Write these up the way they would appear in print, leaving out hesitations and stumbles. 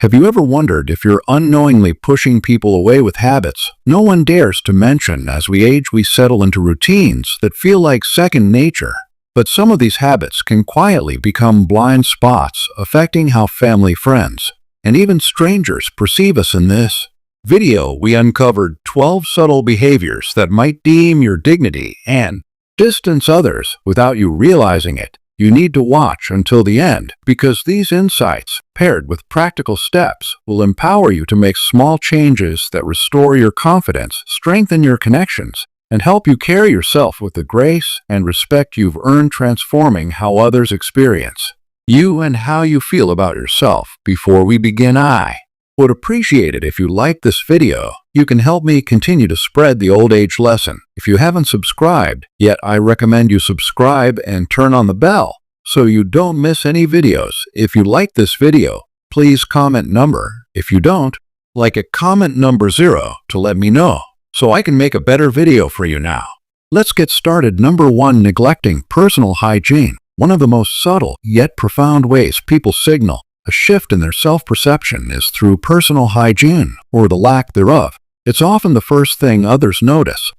Have you ever wondered if you're unknowingly pushing people away with habits no one dares to mention? As we age, we settle into routines that feel like second nature. But some of these habits can quietly become blind spots, affecting how family, friends, and even strangers perceive us. In this video, we uncovered 12 subtle behaviors that might dim your dignity and distance others without you realizing it. You need to watch until the end because these insights, paired with practical steps, will empower you to make small changes that restore your confidence, strengthen your connections, and help you carry yourself with the grace and respect you've earned, transforming how others experience you and how you feel about yourself. Before we begin, I would appreciate it if you like this video. You can help me continue to spread the old age lesson. If you haven't subscribed yet, I recommend you subscribe and turn on the bell so you don't miss any videos. If you like this video, please comment number. If you don't like it, comment number 0 to let me know so I can make a better video for you now. Let's get started. Number 1. Neglecting personal hygiene. One of the most subtle yet profound ways people signal a shift in their self-perception is through personal hygiene, or the lack thereof. It's often the first thing others notice,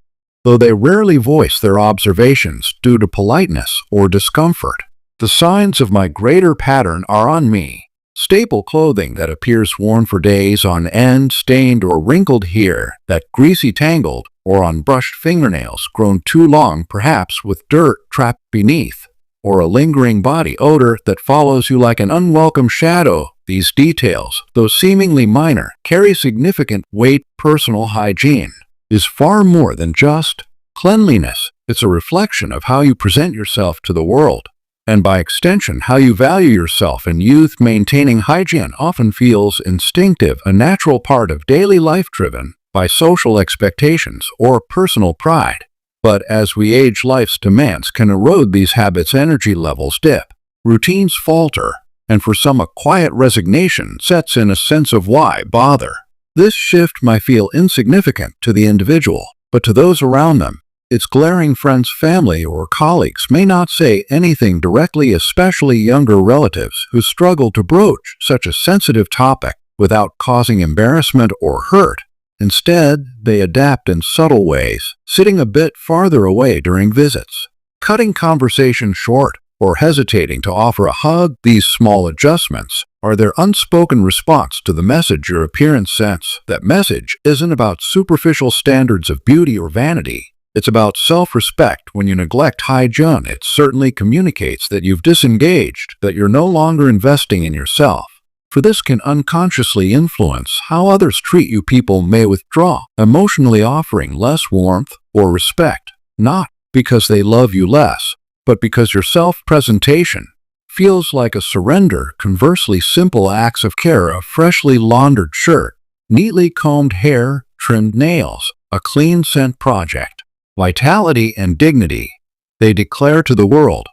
though they rarely voice their observations due to politeness or discomfort. The signs of my greater pattern are on me. Staple clothing that appears worn for days on end, stained or wrinkled here, that greasy tangled or unbrushed fingernails grown too long, perhaps with dirt trapped beneath, or a lingering body odor that follows you like an unwelcome shadow. These details, though seemingly minor, carry significant weight. Personal hygiene is far more than just cleanliness. It's a reflection of how you present yourself to the world, and by extension, how you value yourself. In youth, maintaining hygiene often feels instinctive, a natural part of daily life driven by social expectations or personal pride. But as we age, life's demands can erode these habits. Energy levels dip, routines falter, and for some, a quiet resignation sets in, a sense of why bother. This shift might feel insignificant to the individual, but to those around them, it's glaring. Friends, family, or colleagues may not say anything directly, especially younger relatives who struggle to broach such a sensitive topic without causing embarrassment or hurt. Instead, they adapt in subtle ways, sitting a bit farther away during visits, cutting conversations short, or hesitating to offer a hug. These small adjustments are their unspoken response to the message your appearance sends. That message isn't about superficial standards of beauty or vanity. It's about self-respect. When you neglect hygiene, it certainly communicates that you've disengaged, that you're no longer investing in yourself. For this can unconsciously influence how others treat you. People may withdraw, emotionally offering less warmth or respect, not because they love you less, but because your self-presentation feels like a surrender. Conversely, simple acts of care, a freshly laundered shirt, neatly combed hair, trimmed nails, a clean scent project, vitality and dignity. They declare to the world,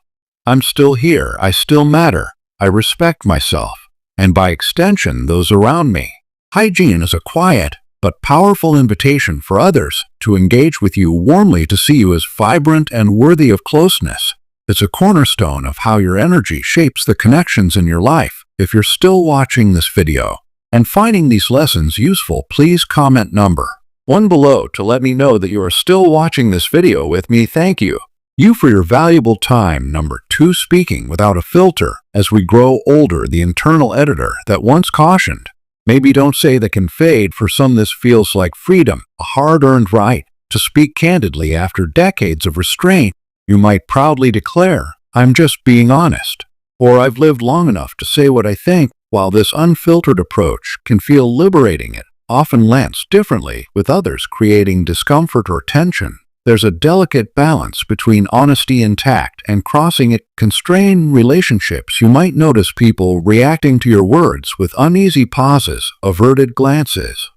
I'm still here, I still matter, I respect myself, and by extension, those around me. Hygiene is a quiet but powerful invitation for others to engage with you warmly, to see you as vibrant and worthy of closeness. It's a cornerstone of how your energy shapes the connections in your life. If you're still watching this video and finding these lessons useful, please comment number 1 below to let me know that you are still watching this video with me. Thank you for your valuable time. Number 2. Speaking without a filter. As we grow older, the internal editor that once cautioned, maybe don't say, that can fade. For some, this feels like freedom, a hard-earned right to speak candidly. After decades of restraint, you might proudly declare, I'm just being honest, or I've lived long enough to say what I think. While this unfiltered approach can feel liberating, it often lands differently with others, creating discomfort or tension. There's a delicate balance between honesty and tact, and crossing it can strain relationships. You might notice people reacting to your words with uneasy pauses, averted glances,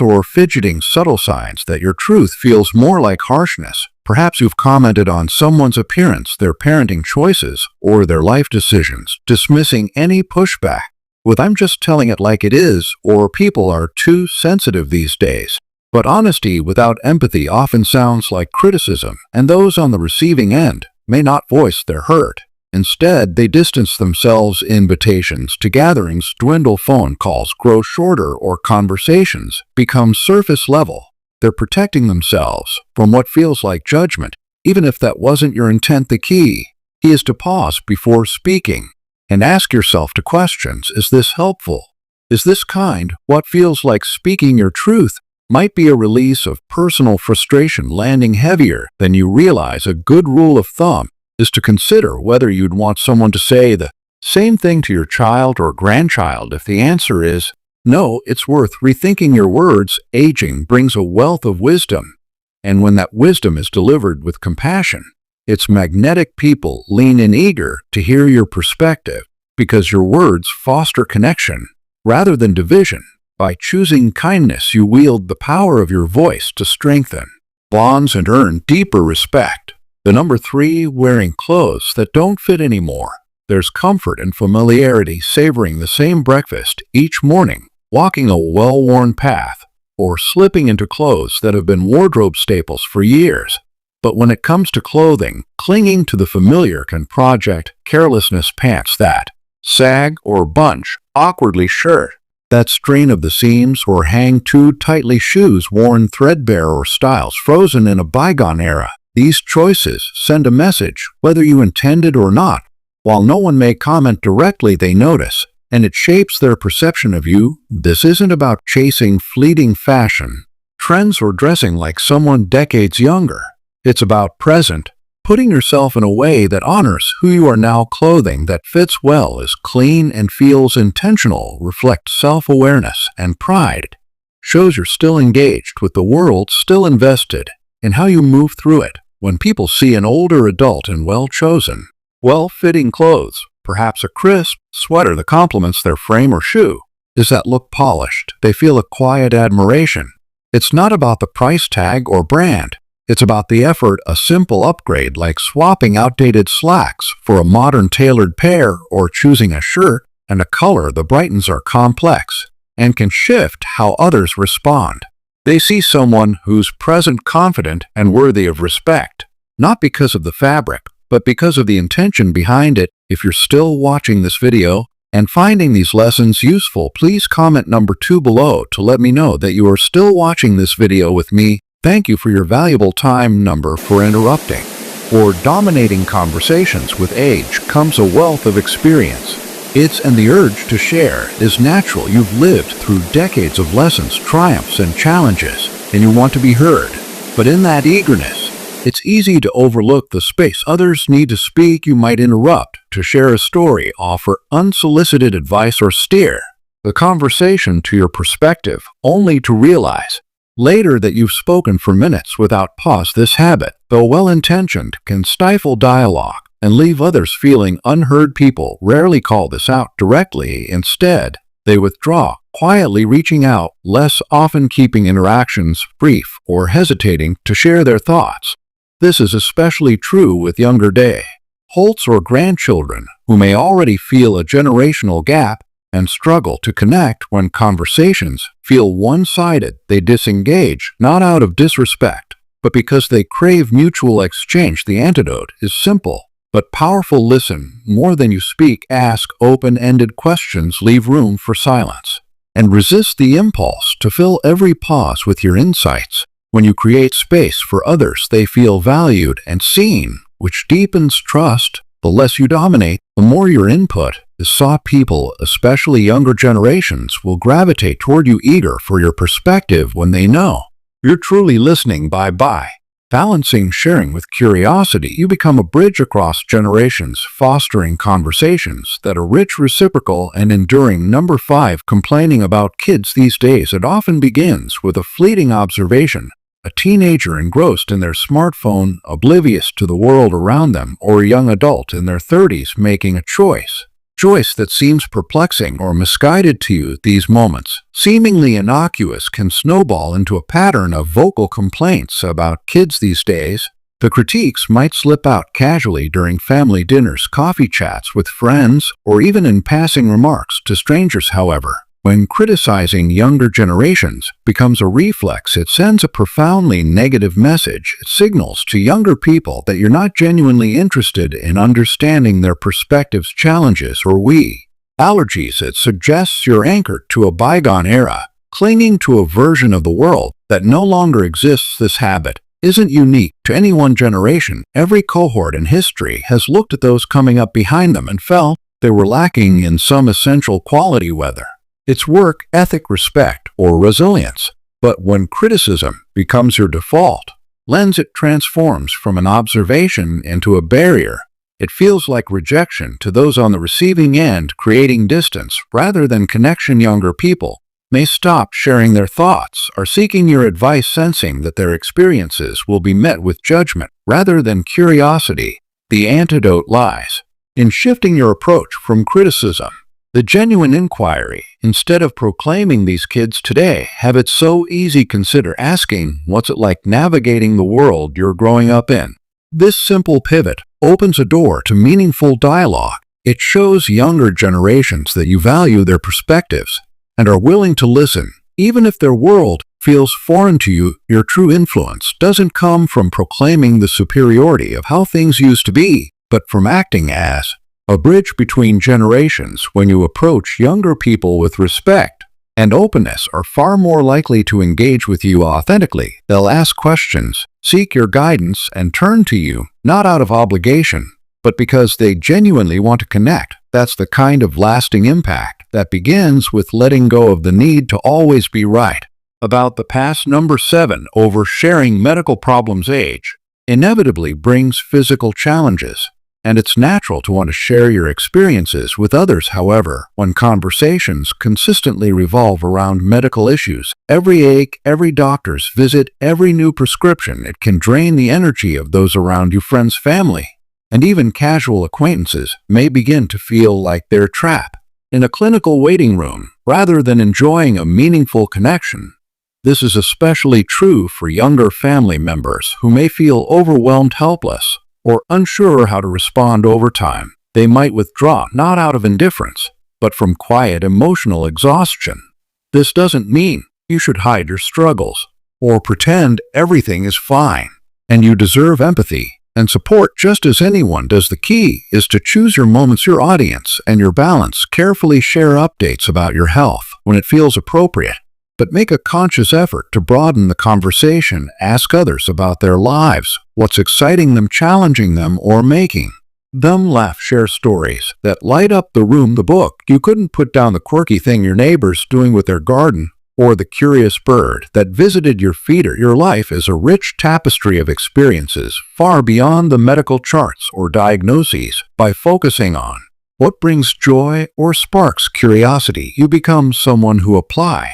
or fidgeting, subtle signs that your truth feels more like harshness. Perhaps you've commented on someone's appearance, their parenting choices, or their life decisions, dismissing any pushback with I'm just telling it like it is, or people are too sensitive these days. But honesty without empathy often sounds like criticism, and those on the receiving end may not voice their hurt. Instead, they distance themselves. Invitations to gatherings dwindle, phone calls grow shorter, or conversations become surface level. They're protecting themselves from what feels like judgment, even if that wasn't your intent. The key is to pause before speaking and ask yourself two questions. Is this helpful? Is this kind? What feels like speaking your truth might be a release of personal frustration landing heavier than you realize. A good rule of thumb is to consider whether you'd want someone to say the same thing to your child or grandchild. If the answer is no, it's worth rethinking your words. Aging brings a wealth of wisdom, and when that wisdom is delivered with compassion, it's magnetic. People lean in eager to hear your perspective because your words foster connection rather than division. By choosing kindness, you wield the power of your voice to strengthen bonds and earn deeper respect. The number 3, wearing clothes that don't fit anymore. There's comfort and familiarity savoring the same breakfast each morning, walking a well-worn path, or slipping into clothes that have been wardrobe staples for years. But when it comes to clothing, clinging to the familiar can project carelessness. Pants that sag or bunch awkwardly, shirt that strain of the seams or hang too tightly, shoes worn threadbare, or styles frozen in a bygone era. These choices send a message, whether you intended or not. While no one may comment directly, they notice, and it shapes their perception of you. This isn't about chasing fleeting fashion trends or dressing like someone decades younger. It's about present, putting yourself in a way that honors who you are now. Clothing that fits well, is clean, and feels intentional, reflects self-awareness and pride. Shows you're still engaged with the world, still invested in how you move through it. When people see an older adult in well-chosen, well-fitting clothes, perhaps a crisp sweater that complements their frame or shoe, does that look polished? They feel a quiet admiration. It's not about the price tag or brand. It's about the effort. A simple upgrade like swapping outdated slacks for a modern tailored pair, or choosing a shirt and a color that brightens, are complex and can shift how others respond. They see someone who's present, confident, and worthy of respect, not because of the fabric, but because of the intention behind it. If you're still watching this video and finding these lessons useful, please comment number 2 below to let me know that you are still watching this video with me. Thank you for your valuable time. Number 4, interrupting or dominating conversations. With age comes a wealth of experience. And the urge to share is natural. You've lived through decades of lessons, triumphs, and challenges, and you want to be heard. But in that eagerness, it's easy to overlook the space others need to speak. You might interrupt to share a story, offer unsolicited advice, or steer the conversation to your perspective, only to realize later that you've spoken for minutes without pause. This habit, though well-intentioned, can stifle dialogue and leave others feeling unheard. People rarely call this out directly. Instead, they withdraw, quietly reaching out, less often keeping interactions brief or hesitating to share their thoughts. This is especially true with younger adults or grandchildren who may already feel a generational gap and struggle to connect. When conversations feel one-sided, they disengage, not out of disrespect, but because they crave mutual exchange. The antidote is simple but powerful. Listen more than you speak. Ask open-ended questions, leave room for silence, and resist the impulse to fill every pause with your insights. When you create space for others, they feel valued and seen, which deepens trust. The less you dominate, the more your input is sought. People, especially younger generations, will gravitate toward you, eager for your perspective when they know you're truly listening. By balancing sharing with curiosity, you become a bridge across generations, fostering conversations that are rich, reciprocal, and enduring. Number 5, complaining about kids. These days, it often begins with a fleeting observation. A teenager engrossed in their smartphone, oblivious to the world around them, or a young adult in their 30s making a choice that seems perplexing or misguided to you. These moments, seemingly innocuous, can snowball into a pattern of vocal complaints about kids these days. The critiques might slip out casually during family dinners, coffee chats with friends, or even in passing remarks to strangers. However, When criticizing younger generations becomes a reflex, it sends a profoundly negative message. It signals to younger people that you're not genuinely interested in understanding their perspectives, challenges, or allergies. It suggests you're anchored to a bygone era, clinging to a version of the world that no longer exists. This habit isn't unique to any one generation. Every cohort in history has looked at those coming up behind them and felt they were lacking in some essential quality, whether it's work ethic, respect, or resilience. But when criticism becomes your default lens, it transforms from an observation into a barrier. It feels like rejection to those on the receiving end, creating distance rather than connection. Younger people may stop sharing their thoughts or seeking your advice, sensing that their experiences will be met with judgment rather than curiosity. The antidote lies in shifting your approach from criticism the genuine inquiry. Instead of proclaiming "these kids today have it so easy," consider asking, "What's it like navigating the world you're growing up in?" This simple pivot opens a door to meaningful dialogue. It shows younger generations that you value their perspectives and are willing to listen, even if their world feels foreign to you. Your true influence doesn't come from proclaiming the superiority of how things used to be, but from acting as a bridge between generations. When you approach younger people with respect and openness, are far more likely to engage with you authentically. They'll ask questions, seek your guidance, and turn to you, not out of obligation, but because they genuinely want to connect. That's the kind of lasting impact that begins with letting go of the need to always be right about the past. Number 7. Oversharing. Medical problems. Age inevitably brings physical challenges, and it's natural to want to share your experiences with others. However, when conversations consistently revolve around medical issues, every ache, every doctor's visit, every new prescription, it can drain the energy of those around you. Friends, family, and even casual acquaintances may begin to feel like they're trapped in a clinical waiting room rather than enjoying a meaningful connection. This is especially true for younger family members who may feel overwhelmed, helpless, or unsure how to respond. Over time, they might withdraw, not out of indifference, but from quiet emotional exhaustion. This doesn't mean you should hide your struggles or pretend everything is fine, and you deserve empathy and support just as anyone does. The key is to choose your moments, your audience, and your balance. Carefully share updates about your health when it feels appropriate, but make a conscious effort to broaden the conversation. Ask others about their lives, what's exciting them, challenging them, or making them laugh. Share stories that light up the room. The book you couldn't put down, the quirky thing your neighbor's doing with their garden, or the curious bird that visited your feeder. Your life is a rich tapestry of experiences far beyond the medical charts or diagnoses. By focusing on what brings joy or sparks curiosity, you become someone who applies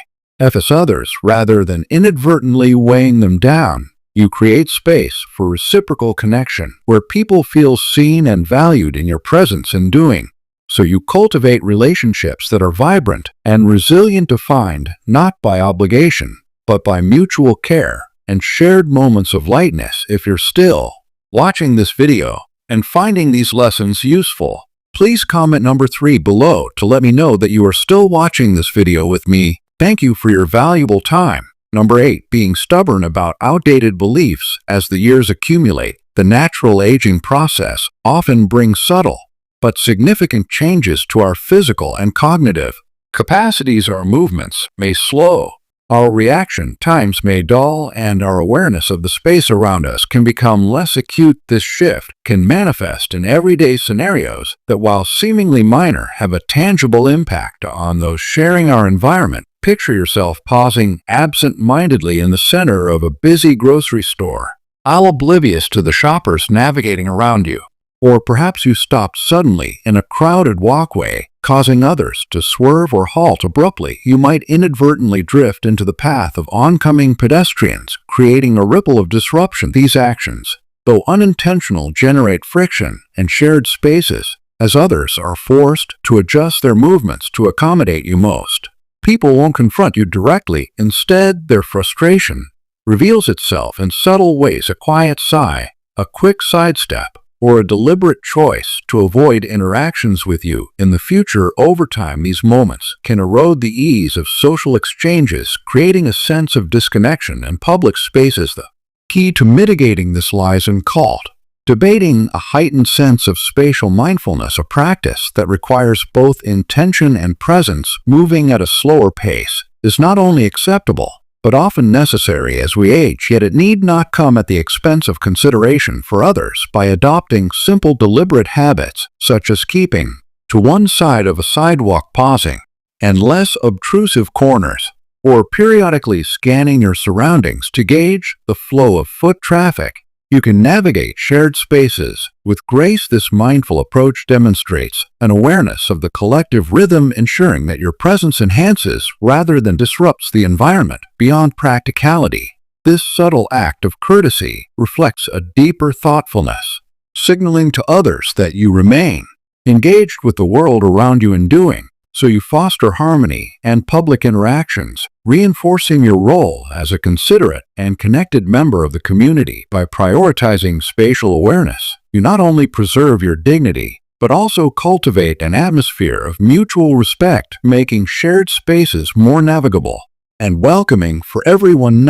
others rather than inadvertently weighing them down. You create space for reciprocal connection where people feel seen and valued in your presence and doing. So you cultivate relationships that are vibrant and resilient, defined not by obligation, but by mutual care and shared moments of lightness. If you're still watching this video and finding these lessons useful, please comment number 3 below to let me know that you are still watching this video with me. Thank you for your valuable time. Number 8. Being stubborn about outdated beliefs. As the years accumulate, the natural aging process often brings subtle but significant changes to our physical and cognitive capacities. Our movements may slow, our reaction times may dull, and our awareness of the space around us can become less acute. This shift can manifest in everyday scenarios that, while seemingly minor, have a tangible impact on those sharing our environment. Picture yourself pausing absent-mindedly in the center of a busy grocery store, all oblivious to the shoppers navigating around you. Or perhaps you stopped suddenly in a crowded walkway, causing others to swerve or halt abruptly. You might inadvertently drift into the path of oncoming pedestrians, creating a ripple of disruption. These actions, though unintentional, generate friction and shared spaces, as others are forced to adjust their movements to accommodate you. Most people won't confront you directly. Instead, their frustration reveals itself in subtle ways: a quiet sigh, a quick sidestep, or a deliberate choice to avoid interactions with you in the future. Over time, these moments can erode the ease of social exchanges, creating a sense of disconnection in public spaces. The key to mitigating this lies in cultivating a heightened sense of spatial mindfulness, a practice that requires both intention and presence. Moving at a slower pace is not only acceptable, but often necessary as we age, yet it need not come at the expense of consideration for others. By adopting simple, deliberate habits, such as keeping to one side of a sidewalk, pausing, and less obtrusive corners, or periodically scanning your surroundings to gauge the flow of foot traffic, you can navigate shared spaces with grace. This mindful approach demonstrates an awareness of the collective rhythm, ensuring that your presence enhances rather than disrupts the environment. Beyond practicality, this subtle act of courtesy reflects a deeper thoughtfulness, signaling to others that you remain engaged with the world around you. In doing so, you foster harmony and public interactions, reinforcing your role as a considerate and connected member of the community. By prioritizing spatial awareness, you not only preserve your dignity, but also cultivate an atmosphere of mutual respect, making shared spaces more navigable and welcoming for everyone.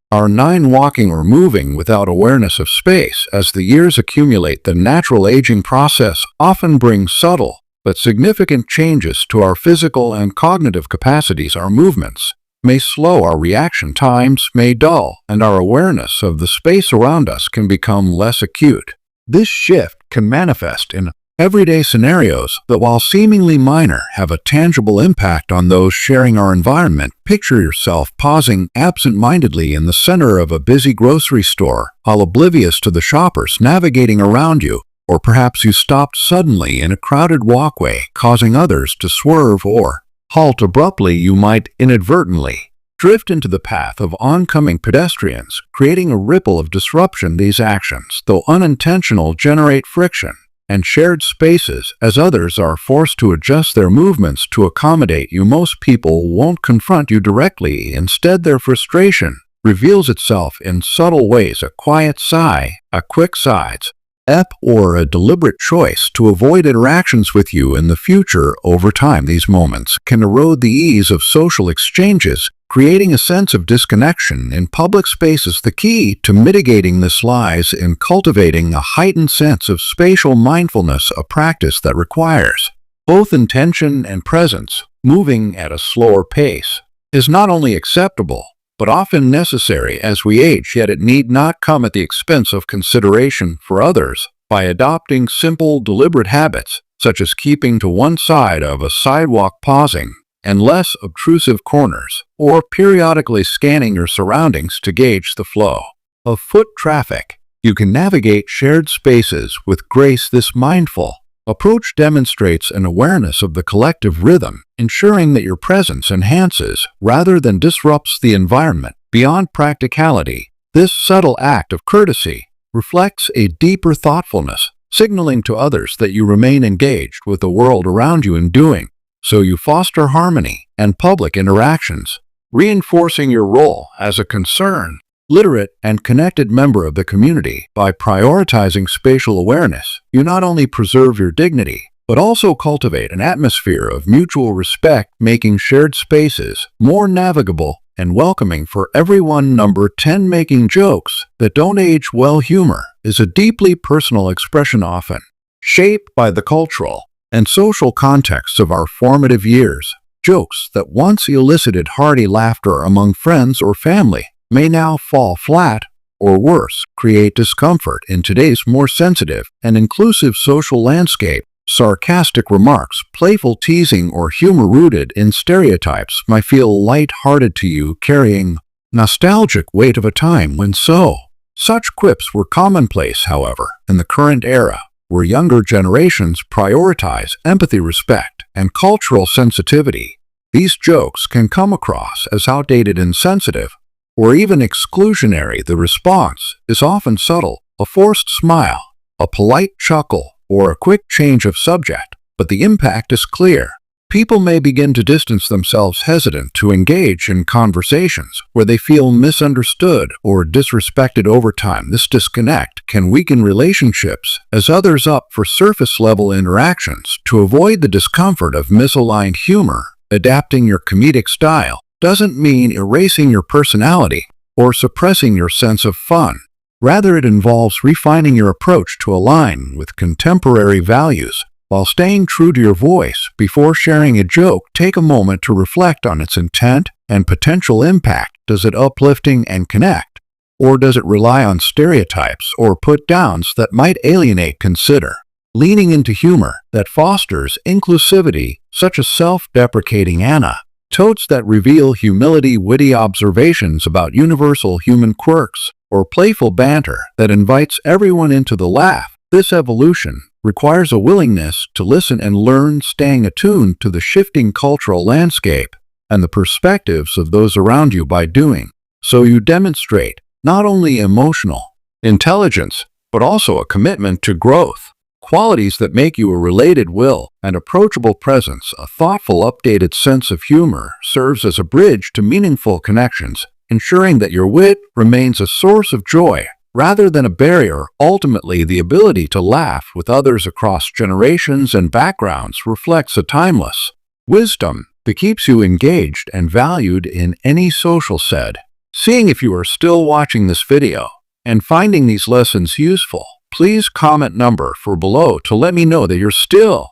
Our 9. Walking or moving without awareness of space. As the years accumulate, the natural aging process often brings subtle but significant changes to our physical and cognitive capacities. Our movements may slow, our reaction times may dull, and our awareness of the space around us can become less acute. This shift can manifest in everyday scenarios that, while seemingly minor, have a tangible impact on those sharing our environment. Picture yourself pausing absent-mindedly in the center of a busy grocery store, while oblivious to the shoppers navigating around you. Or perhaps you stopped suddenly in a crowded walkway, causing others to swerve or halt abruptly. You might inadvertently drift into the path of oncoming pedestrians, creating a ripple of disruption. These actions, though unintentional, generate friction and shared spaces as others are forced to adjust their movements to accommodate you. Most people won't confront you directly. Instead, their frustration reveals itself in subtle ways: a quiet sigh, a quick side step, or a deliberate choice to avoid interactions with you in the future. Over time, these moments can erode the ease of social exchanges, creating a sense of disconnection in public spaces. The key to mitigating this lies in cultivating a heightened sense of spatial mindfulness, a practice that requires both intention and presence. Moving at a slower pace is not only acceptable, but often necessary as we age, yet it need not come at the expense of consideration for others. By adopting simple, deliberate habits, such as keeping to one side of a sidewalk, pausing, and less obtrusive corners, or periodically scanning your surroundings to gauge the flow of foot traffic, you can navigate shared spaces with grace. This mindful approach demonstrates an awareness of the collective rhythm, ensuring that your presence enhances rather than disrupts the environment. Beyond practicality, this subtle act of courtesy reflects a deeper thoughtfulness, signaling to others that you remain engaged with the world around you. In doing so, you foster harmony and public interactions, reinforcing your role as a concerned, literate, and connected member of the community. By prioritizing spatial awareness, you not only preserve your dignity, but also cultivate an atmosphere of mutual respect, making shared spaces more navigable and welcoming for everyone. Number 10. Making jokes that don't age well. Humor is a deeply personal expression, often shaped by the cultural and social contexts of our formative years. Jokes that once elicited hearty laughter among friends or family may now fall flat, or worse, create discomfort in today's more sensitive and inclusive social landscape. Sarcastic remarks, playful teasing, or humor rooted in stereotypes might feel light-hearted to you, carrying nostalgic weight of a time when such quips were commonplace. However, in the current era, where younger generations prioritize empathy, respect, and cultural sensitivity, these jokes can come across as outdated, insensitive, or even exclusionary. The response is often subtle: a forced smile, a polite chuckle, or a quick change of subject, but the impact is clear. People may begin to distance themselves, hesitant to engage in conversations where they feel misunderstood or disrespected. Over time. This disconnect can weaken relationships as others opt for surface-level interactions to avoid the discomfort of misaligned humor. Adapting your comedic style doesn't mean erasing your personality or suppressing your sense of fun. Rather, it involves refining your approach to align with contemporary values. While staying true to your voice, before sharing a joke, take a moment to reflect on its intent and potential impact. Does it uplifting and connect? Or does it rely on stereotypes or put-downs that might alienate? Consider leaning into humor that fosters inclusivity, such as self-deprecating anecdotes that reveal humility, witty observations about universal human quirks, or playful banter that invites everyone into the laugh. This evolution requires a willingness to listen and learn, staying attuned to the shifting cultural landscape and the perspectives of those around you. By doing so, you demonstrate not only emotional intelligence, but also a commitment to growth, qualities that make you a related will and approachable presence. A thoughtful, updated sense of humor serves as a bridge to meaningful connections, ensuring that your wit remains a source of joy rather than a barrier. Ultimately, the ability to laugh with others across generations and backgrounds reflects a timeless wisdom that keeps you engaged and valued in any social setting. Seeing if you are still watching this video and finding these lessons useful, please comment number 4 below to let me know that you're still